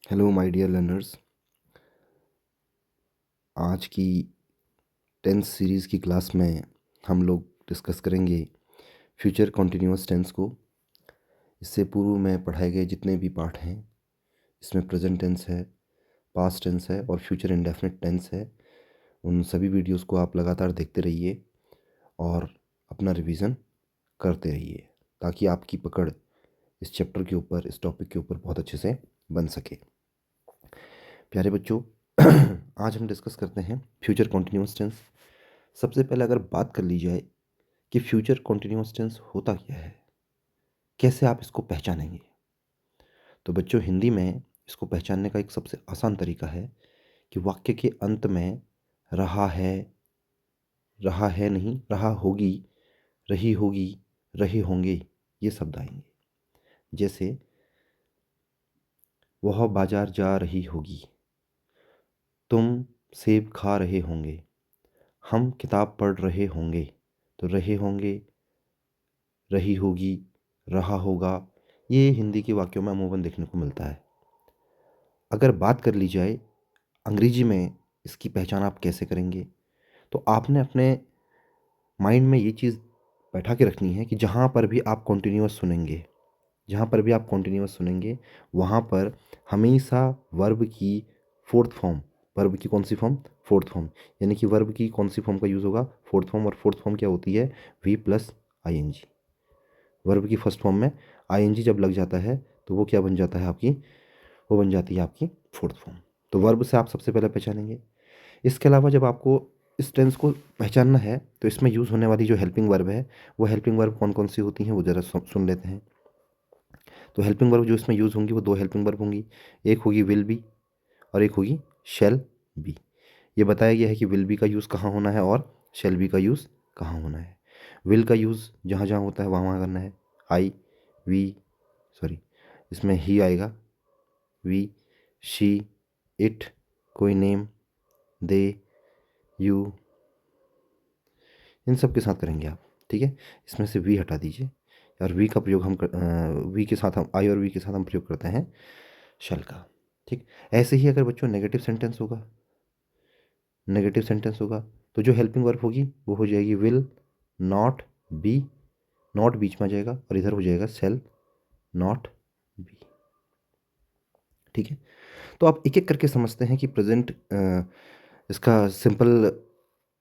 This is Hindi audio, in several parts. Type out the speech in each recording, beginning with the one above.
Hello my dear learners. आज की टेंस सीरीज़ की क्लास में हम लोग डिस्कस करेंगे फ्यूचर कॉन्टिन्यूअस टेंस को। इससे पूर्व में पढ़ाए गए जितने भी पाठ हैं इसमें प्रेजेंट टेंस है, पास्ट टेंस है और फ्यूचर इंडेफिनिट टेंस है। उन सभी वीडियोस को आप लगातार देखते रहिए और अपना रिवीजन करते रहिए ताकि आपकी पकड़ इस चैप्टर के ऊपर, इस टॉपिक के ऊपर बहुत अच्छे से बन सके। प्यारे बच्चों, आज हम डिस्कस करते हैं फ्यूचर कॉन्टिन्यूअस टेंस। सबसे पहले अगर बात कर ली जाए कि फ्यूचर कॉन्टिन्यूअस टेंस होता क्या है, कैसे आप इसको पहचानेंगे, तो बच्चों हिंदी में इसको पहचानने का एक सबसे आसान तरीका है कि वाक्य के अंत में रहा है नहीं, रहा होगी, रही होगी, रहे होंगे ये शब्द आएंगे। जैसे वह बाजार जा रही होगी, तुम सेब खा रहे होंगे, हम किताब पढ़ रहे होंगे। तो रहे होंगे, रही होगी, रहा होगा, ये हिंदी के वाक्यों में अमूमन देखने को मिलता है। अगर बात कर ली जाए अंग्रेजी में इसकी पहचान आप कैसे करेंगे, तो आपने अपने माइंड में ये चीज़ बैठा के रखनी है कि जहाँ पर भी आप कॉन्टिन्यूअस सुनेंगे, वहाँ पर हमेशा वर्ब की फोर्थ फॉर्म, वर्ब की कौन सी फॉर्म, फोर्थ फॉर्म, यानी कि वर्ब की कौन सी फॉर्म का यूज़ होगा, फोर्थ फॉर्म। और फोर्थ फॉर्म क्या होती है, V plus I N G. Verb की फर्स्ट फॉर्म में आई एन जी जब लग जाता है तो वो क्या बन जाता है आपकी, वो बन जाती है आपकी फोर्थ फॉर्म। तो वर्ब से आप सबसे पहले पहचानेंगे। इसके अलावा जब आपको इस टेंस को पहचानना है तो इसमें यूज़ होने वाली जो हेल्पिंग वर्ब है, वो हेल्पिंग वर्ब कौन कौन सी होती हैं वो ज़रा सुन लेते हैं। तो हेल्पिंग वर्ब जो इसमें यूज़ होंगी वो दो हेल्पिंग वर्ब होंगी, एक होगी विल बी और एक होगी शैल बी। ये बताया गया है कि विल बी का यूज़ कहाँ होना है और शैल बी का यूज़ कहाँ होना है। विल का यूज़ जहाँ जहाँ होता है वहाँ वहाँ करना है। आई, वी, सॉरी इसमें ही आएगा, वी, शी, इट, कोई नेम, दे, यू, इन सब के साथ करेंगे आप। ठीक है, इसमें से वी हटा दीजिए और वी का प्रयोग हम वी के साथ हम आई और वी के साथ हम प्रयोग करते हैं शल का। ठीक, ऐसे ही अगर बच्चों नेगेटिव सेंटेंस होगा तो जो हेल्पिंग वर्ब होगी वो हो जाएगी विल नॉट बी, नॉट बीच में आ जाएगा और इधर हो जाएगा सेल नॉट बी। ठीक है, तो आप एक एक करके समझते हैं कि प्रेजेंट इसका सिंपल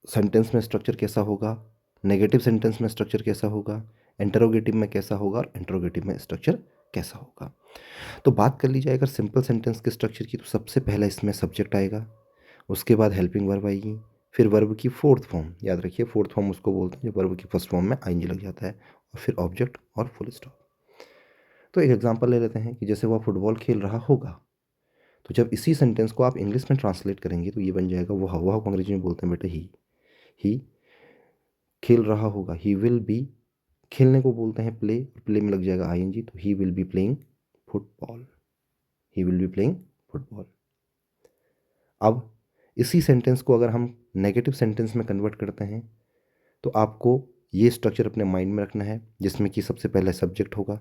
सेंटेंस में स्ट्रक्चर कैसा होगा, नेगेटिव सेंटेंस में स्ट्रक्चर कैसा होगा, इंटरोगेटिव में कैसा होगा और इंटरोगेटिव में स्ट्रक्चर कैसा होगा। तो बात कर ली जाए अगर सिंपल सेंटेंस के स्ट्रक्चर की, तो सबसे पहला इसमें सब्जेक्ट आएगा, उसके बाद हेल्पिंग वर्ब आएगी, फिर वर्ब की फोर्थ फॉर्म, याद रखिए फोर्थ फॉर्म उसको बोलते हैं जब वर्ब की फर्स्ट फॉर्म में आईएनजी लग जाता है, और फिर ऑब्जेक्ट और फुल स्टॉप। तो एक एग्जांपल ले लेते हैं कि जैसे वह फुटबॉल खेल रहा होगा, तो जब इसी सेंटेंस को आप इंग्लिश में ट्रांसलेट करेंगे तो ये बन जाएगा वह को अंग्रेजी में बोलते हैं बेटे ही खेल रहा होगा, ही विल बी, खेलने को बोलते हैं प्ले, प्ले में लग जाएगा आईएनजी, तो he will be playing football, he will be playing football. अब इसी सेंटेंस को अगर हम नेगेटिव सेंटेंस में कन्वर्ट करते हैं तो आपको ये स्ट्रक्चर अपने माइंड में रखना है, जिसमें कि सबसे पहले सब्जेक्ट होगा,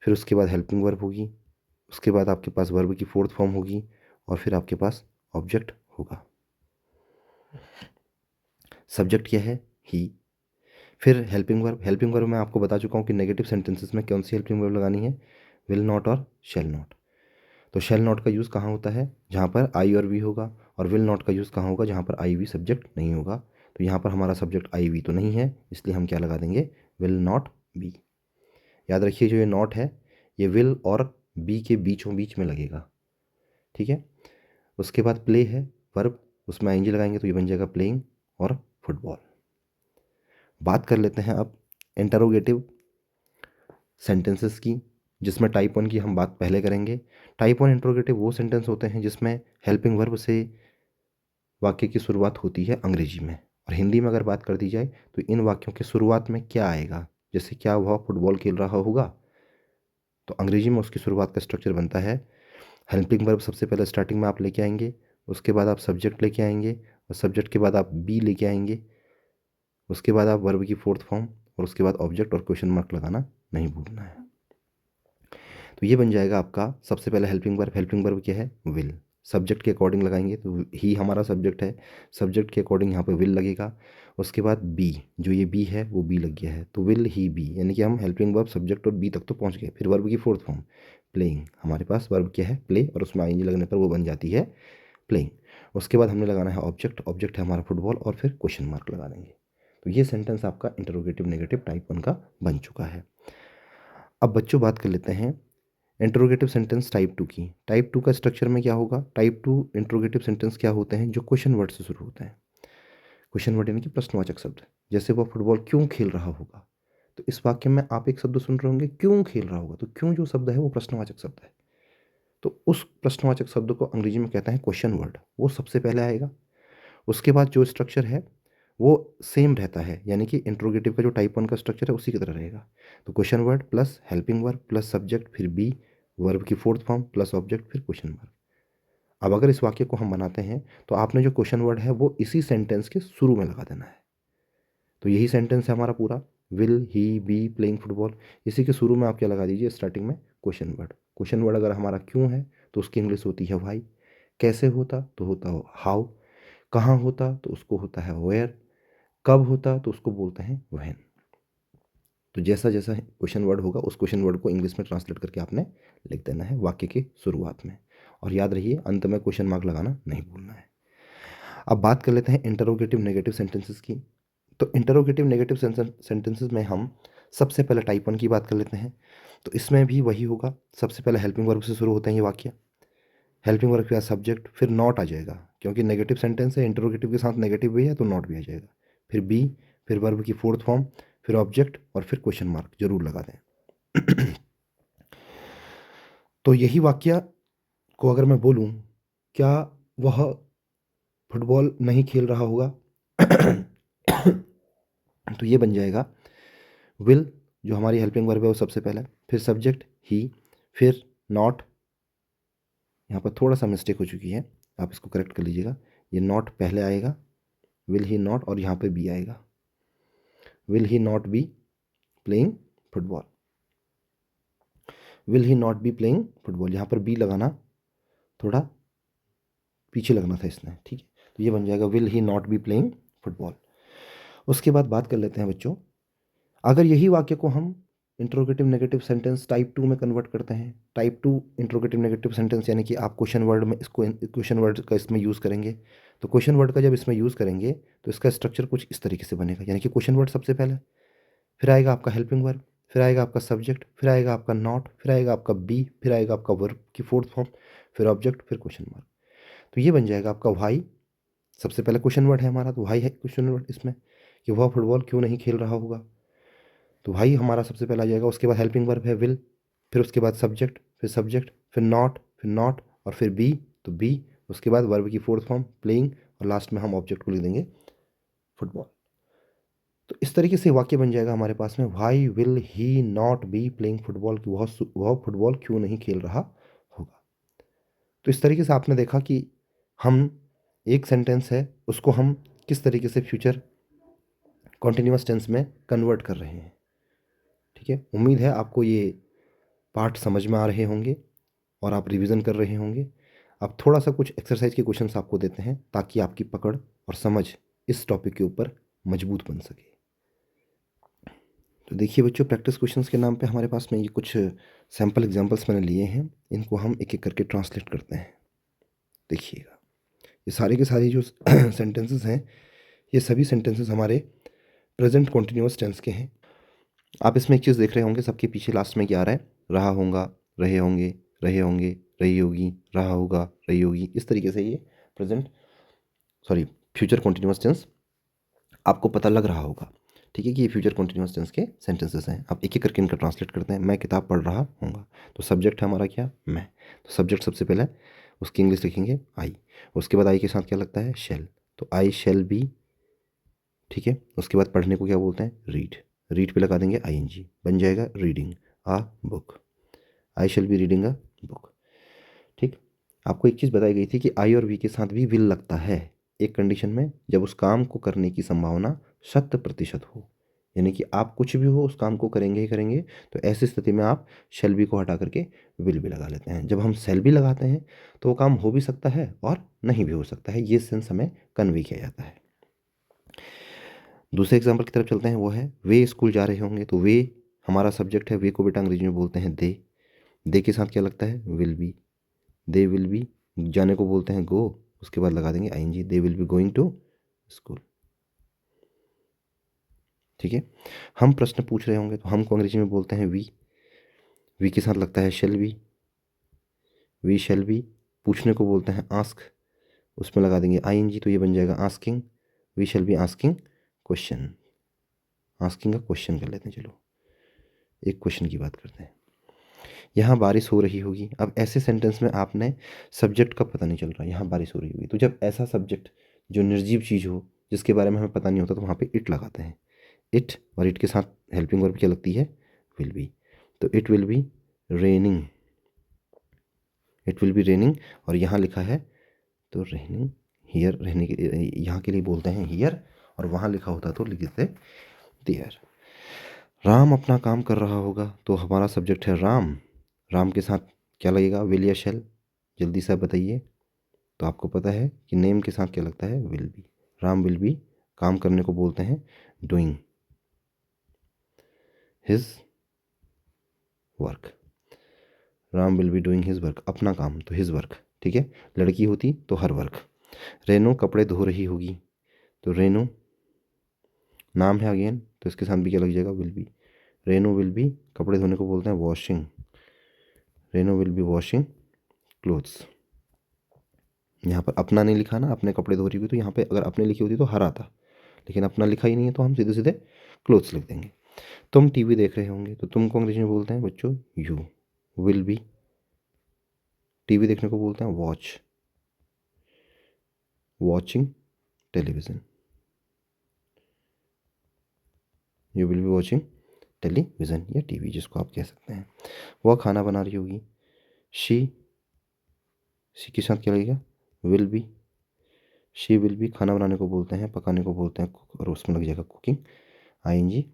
फिर उसके बाद हेल्पिंग वर्ब होगी, उसके बाद आपके पास वर्ब की फोर्थ फॉर्म होगी और फिर आपके पास ऑब्जेक्ट होगा। सब्जेक्ट क्या है, ही, फिर हेल्पिंग वर्ब मैं आपको बता चुका हूँ कि नेगेटिव सेंटेंसेस में कौन सी हेल्पिंग वर्ब लगानी है, विल नॉट और शैल नॉट। तो शैल नॉट का यूज़ कहाँ होता है, जहाँ पर आई और वी होगा, और विल नॉट का यूज़ कहाँ होगा, जहाँ पर आई वी सब्जेक्ट नहीं होगा। तो यहाँ पर हमारा सब्जेक्ट आई वी तो नहीं है, इसलिए हम क्या लगा देंगे, विल नॉट बी। याद रखिए जो ये नॉट है ये विल और बी के बीचों बीच में लगेगा। ठीक है, उसके बाद प्ले है वर्ब, उसमें आईएनजी लगाएंगे तो ये बन जाएगा प्लेइंग और फुटबॉल। बात कर लेते हैं अब इंटरोगेटिव सेंटेंसेस की, जिसमें टाइप वन की हम बात पहले करेंगे। टाइप वन इंटरोगेटिव वो सेंटेंस होते हैं जिसमें हेल्पिंग वर्ब से वाक्य की शुरुआत होती है अंग्रेजी में, और हिंदी में अगर बात कर दी जाए तो इन वाक्यों की शुरुआत में क्या आएगा, जैसे क्या वह फुटबॉल खेल रहा होगा, तो अंग्रेजी में उसकी शुरुआत का स्ट्रक्चर बनता है हेल्पिंग वर्ब सबसे पहले स्टार्टिंग में आप लेके आएंगे, उसके बाद आप सब्जेक्ट लेके आएंगे और सब्जेक्ट के बाद आप बी लेके आएंगे, उसके बाद आप वर्ब की फोर्थ फॉर्म और उसके बाद ऑब्जेक्ट और क्वेश्चन मार्क लगाना नहीं भूलना है। तो ये बन जाएगा आपका सबसे पहले हेल्पिंग वर्ब क्या है, विल। सब्जेक्ट के अकॉर्डिंग लगाएंगे तो ही हमारा सब्जेक्ट है, सब्जेक्ट के अकॉर्डिंग यहाँ पे विल लगेगा। उसके बाद बी, जो ये बी है वो बी लग गया है, तो विल ही बी, यानी कि हम हेल्पिंग वर्ब सब्जेक्ट और बी तक तो पहुँच गए। फिर वर्ब की फोर्थ फॉर्म प्लेइंग, हमारे पास वर्ब क्या है, प्ले, और उसमें आईएनजी लगने पर वो बन जाती है प्लेइंग। उसके बाद हमने लगाना है ऑब्जेक्ट, ऑब्जेक्ट है हमारा फुटबॉल, और फिर क्वेश्चन मार्क लगा देंगे। तो ये सेंटेंस आपका इंटरोगेटिव नेगेटिव टाइप 1 का बन चुका है। अब बच्चों बात कर लेते हैं इंटरोगेटिव सेंटेंस टाइप 2 की। टाइप 2 का स्ट्रक्चर में क्या होगा, टाइप 2 इंटरोगेटिव सेंटेंस क्या होते हैं, जो क्वेश्चन वर्ड से शुरू होते हैं। क्वेश्चन वर्ड यानी कि प्रश्नवाचक शब्द। जैसे वह फुटबॉल क्यों खेल रहा होगा, तो इस वाक्य में आप एक शब्द सुन रहे होंगे क्यों खेल रहा होगा, तो क्यों जो शब्द है वो प्रश्नवाचक शब्द है। तो उस प्रश्नवाचक शब्द को अंग्रेजी में कहते हैं क्वेश्चन वर्ड, वो सबसे पहले आएगा। उसके बाद जो स्ट्रक्चर है वो सेम रहता है, यानी कि इंट्रोगेटिव का जो टाइप 1 का स्ट्रक्चर है उसी की तरह रहेगा। तो question word plus helping verb plus subject, फिर बी, वर्ब की फोर्थ फॉर्म प्लस ऑब्जेक्ट, फिर क्वेश्चन मार्क। अब अगर इस वाक्य को हम बनाते हैं तो आपने जो क्वेश्चन वर्ड है वो इसी सेंटेंस के शुरू में लगा देना है। तो यही सेंटेंस है हमारा पूरा, will he B playing football. इसी के शुरू में आप क्या लगा दीजिए, स्टार्टिंग में क्वेश्चन वर्ड। क्वेश्चन वर्ड अगर हमारा क्यों है तो उसकी इंग्लिश होती है वाई, कैसे होता तो होता हो हाउ, कहाँ होता तो उसको होता है वेयर, कब होता तो उसको बोलते हैं व्हेन। तो जैसा जैसा क्वेश्चन वर्ड होगा उस क्वेश्चन वर्ड को इंग्लिश में ट्रांसलेट करके आपने लिख देना है वाक्य की शुरुआत में। और याद रहिए अंत में क्वेश्चन मार्क लगाना नहीं भूलना है। अब बात कर लेते हैं इंटरोगेटिव नेगेटिव सेंटेंसेस की। तो इंटरोगेटिव नेगेटिव सेंटेंसेस में हम सबसे पहले टाइप 1 की बात कर लेते हैं। तो इसमें भी वही होगा, सबसे पहले हेल्पिंग वर्ब से शुरू होते हैं ये वाक्य। हेल्पिंग वर्ब के बाद सब्जेक्ट, फिर नॉट आ जाएगा, क्योंकि नेगेटिव सेंटेंस है, इंटरोगेटिव के साथ नेगेटिव भी है तो नॉट भी आ जाएगा। फिर बी, फिर वर्ब की फोर्थ फॉर्म, फिर ऑब्जेक्ट, और फिर क्वेश्चन मार्क जरूर लगा दें। तो यही वाक्य को अगर मैं बोलूं, क्या वह फुटबॉल नहीं खेल रहा होगा, तो ये बन जाएगा विल, जो हमारी हेल्पिंग वर्ब है वो सबसे पहले, फिर सब्जेक्ट ही, फिर नॉट। यहाँ पर थोड़ा सा मिस्टेक हो चुकी है, आप इसको करेक्ट कर लीजिएगा। ये नॉट पहले आएगा, विल ही नॉट, और यहाँ पे बी आएगा, will he not be playing football, will he not be playing football. यहाँ पर बी लगाना थोड़ा पीछे लगना था इसने, ठीक है। तो ये बन जाएगा will he not be playing football. उसके बाद बात कर लेते हैं बच्चों, अगर यही वाक्य को हम इंट्रोगेटिव नेगेटिव सेंटेंस टाइप 2 में कन्वर्ट करते हैं, टाइप 2 इंट्रोगेटिव नेगेटिव सेंटेंस, यानी कि आप क्वेश्चन वर्ड में इसको क्वेश्चन वर्ड का इसमें यूज़ करेंगे। तो क्वेश्चन वर्ड का जब इसमें यूज़ करेंगे तो इसका स्ट्रक्चर कुछ इस तरीके से बनेगा, यानी कि क्वेश्चन वर्ड सबसे पहले, फिर आएगा आपका हेल्पिंग वर्ब, फिर आएगा आपका सब्जेक्ट, फिर आएगा आपका नॉट, फिर आएगा आपका बी, फिर आएगा आपका वर्ब की फोर्थ फॉर्म, फिर ऑब्जेक्ट, फिर क्वेश्चन मार्क। तो ये बन जाएगा आपका वाई। सबसे पहले क्वेश्चन वर्ड है हमारा, तो वाई है क्वेश्चन वर्ड इसमें, कि वह फुटबॉल क्यों नहीं खेल रहा होगा, तो वाई हमारा सबसे पहला आ जाएगा। उसके बाद हेल्पिंग वर्ब है विल, फिर उसके बाद सब्जेक्ट, फिर सब्जेक्ट, फिर नॉट, और फिर बी, तो बी। उसके बाद वर्ब की फोर्थ फॉर्म प्लेइंग, और लास्ट में हम ऑब्जेक्ट को लिख देंगे फुटबॉल। तो इस तरीके से वाक्य बन जाएगा हमारे पास में, why will he not be playing football, की वह फुटबॉल क्यों नहीं खेल रहा होगा। तो इस तरीके से आपने देखा कि हम एक सेंटेंस है उसको हम किस तरीके से फ्यूचर कॉन्टिन्यूअस टेंस में कन्वर्ट कर रहे हैं। ठीक है, उम्मीद है आपको ये पार्ट समझ में आ रहे होंगे और आप रिवीजन कर रहे होंगे। अब थोड़ा सा कुछ एक्सरसाइज के क्वेश्चंस आपको देते हैं ताकि आपकी पकड़ और समझ इस टॉपिक के ऊपर मजबूत बन सके। तो देखिए बच्चों, प्रैक्टिस क्वेश्चंस के नाम पे हमारे पास में ये कुछ सैम्पल एग्जांपल्स मैंने लिए हैं, इनको हम एक एक करके ट्रांसलेट करते हैं। देखिएगा, ये सारे के सारे जो सेंटेंसेस हैं, ये सभी सेंटेंसेस हमारे प्रेजेंट कॉन्टिन्यूअस टेंस के हैं। आप इसमें एक चीज़ देख रहे होंगे, सबके पीछे लास्ट में क्या आ रहा है, रहा होगा, रहे होंगे, रहे होंगे, रही होगी, रहा होगा, रही होगी। इस तरीके से ये फ्यूचर कॉन्टिन्यूअस टेंस आपको पता लग रहा होगा, ठीक है, कि ये फ्यूचर कॉन्टिन्यूअस टेंस के सेंटेंसेस हैं। आप एक एक करके इनका ट्रांसलेट करते हैं। मैं किताब पढ़ रहा हूँगा, तो सब्जेक्ट है हमारा क्या, मैं, तो सब्जेक्ट सबसे पहले उसकी इंग्लिश लिखेंगे आई। उसके बाद आई के साथ क्या लगता है, शेल, तो आई शेल बी, ठीक है। उसके बाद पढ़ने को क्या बोलते हैं, रीड, रीड पे लगा देंगे आईएनजी, बन जाएगा reading a book, I shall be reading a book. ठीक, आपको एक चीज़ बताई गई थी कि आई और वी के साथ भी विल लगता है एक कंडीशन में, जब उस काम को करने की संभावना 100% हो, यानी कि आप कुछ भी हो उस काम को करेंगे ही करेंगे, तो ऐसी स्थिति में आप शैल बी को हटा करके विल भी लगा लेते हैं। जब हम शैल बी लगाते हैं तो वो काम हो भी सकता है और नहीं भी हो सकता है, ये सेंस हमें कन्वे किया जाता है। दूसरे एग्जाम्पल की तरफ चलते हैं, वो है वे स्कूल जा रहे होंगे। तो वे हमारा सब्जेक्ट है, वे को बेटा अंग्रेजी में बोलते हैं दे के साथ क्या लगता है, will be. They will be, जाने को बोलते हैं गो, उसके बाद लगा देंगे I N G, they will be going to school. ठीक है, हम प्रश्न पूछ रहे होंगे तो हम को अंग्रेजी में बोलते हैं वी के साथ लगता है shall be, we shall be. पूछने को बोलते हैं आस्क, उसमें लगा देंगे आईएनजी, तो ये बन जाएगा asking, we shall be asking question. Asking का क्वेश्चन कर लेते हैं, चलो एक क्वेश्चन की बात करते हैं। यहाँ बारिश हो रही होगी। अब ऐसे सेंटेंस में आपने सब्जेक्ट का पता नहीं चल रहा, यहाँ बारिश हो रही होगी, तो जब ऐसा सब्जेक्ट जो निर्जीव चीज़ हो, जिसके बारे में हमें पता नहीं होता, तो वहाँ पे इट लगाते हैं। इट, और इट के साथ हेल्पिंग वर्ब क्या लगती है, विल बी। तो it will be raining, it will be raining, और यहाँ लिखा है तो रेनिंग हियर, रहने के यहाँ के लिए बोलते हैं हियर, और वहाँ लिखा होता तो लिख देते देयर। राम अपना काम कर रहा होगा, तो हमारा सब्जेक्ट है राम, राम के साथ क्या लगेगा, विल या शैल, जल्दी से आप बताइए। तो आपको पता है कि नेम के साथ क्या लगता है, will B. Ram will be काम करने को बोलते हैं doing his work, Ram will be doing his work, अपना काम तो हिज वर्क। ठीक है, लड़की होती तो हर वर्क। रेनो कपड़े धो रही होगी, तो रेनो नाम है अगेन, तो इसके साथ भी क्या लग जाएगा, will be. Reno will be कपड़े धोने को बोलते हैं washing, Reno will be washing clothes. यहाँ पर अपना नहीं लिखा ना, अपने कपड़े धो रही हुई, तो यहाँ पे अगर अपने लिखी होती तो हर आता, लेकिन अपना लिखा ही नहीं है, तो हम सीधे सीधे क्लोथ्स लिख देंगे। तुम टीवी देख रहे होंगे, तो तुम को अंग्रेजी में बोलते हैं बच्चों यू, विल बी टीवी देखने को बोलते हैं watch, watching television, you will be watching television या टीवी, जिसको आप कह सकते हैं। वह खाना बना रही होगी, शी के साथ क्या लगेगा, will be. She will be खाना बनाने को बोलते हैं, पकाने को बोलते हैं कुक, और उसमें लग जाएगा कुकिंग आईएनजी,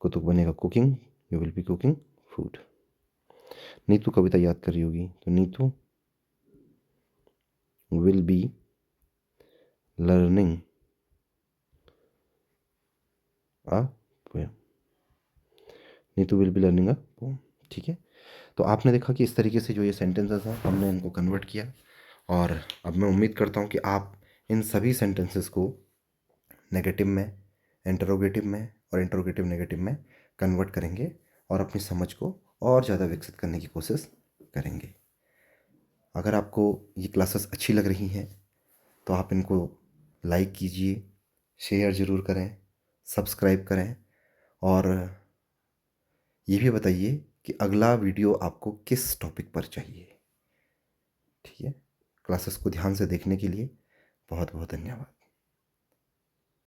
कुतुक बनेगा cooking, you will be cooking food. Neetu कविता याद कर रही होगी, तो Neetu will be learning a poem, Neetu will be learning a poem. ठीक है, तो आपने देखा कि इस तरीके से जो ये सेंटेंसेस हैं हमने इनको कन्वर्ट किया, और अब मैं उम्मीद करता हूँ कि आप इन सभी सेंटेंसेस को नेगेटिव में, इंटरोगेटिव में और इंटरोगेटिव नेगेटिव में कन्वर्ट करेंगे, और अपनी समझ को और ज़्यादा विकसित करने की कोशिश करेंगे। अगर आपको ये क्लासेस अच्छी लग रही हैं तो आप इनको लाइक कीजिए, शेयर ज़रूर करें, सब्सक्राइब करें, और ये भी बताइए कि अगला वीडियो आपको किस टॉपिक पर चाहिए। ठीक है, क्लासेस को ध्यान से देखने के लिए बहुत बहुत धन्यवाद।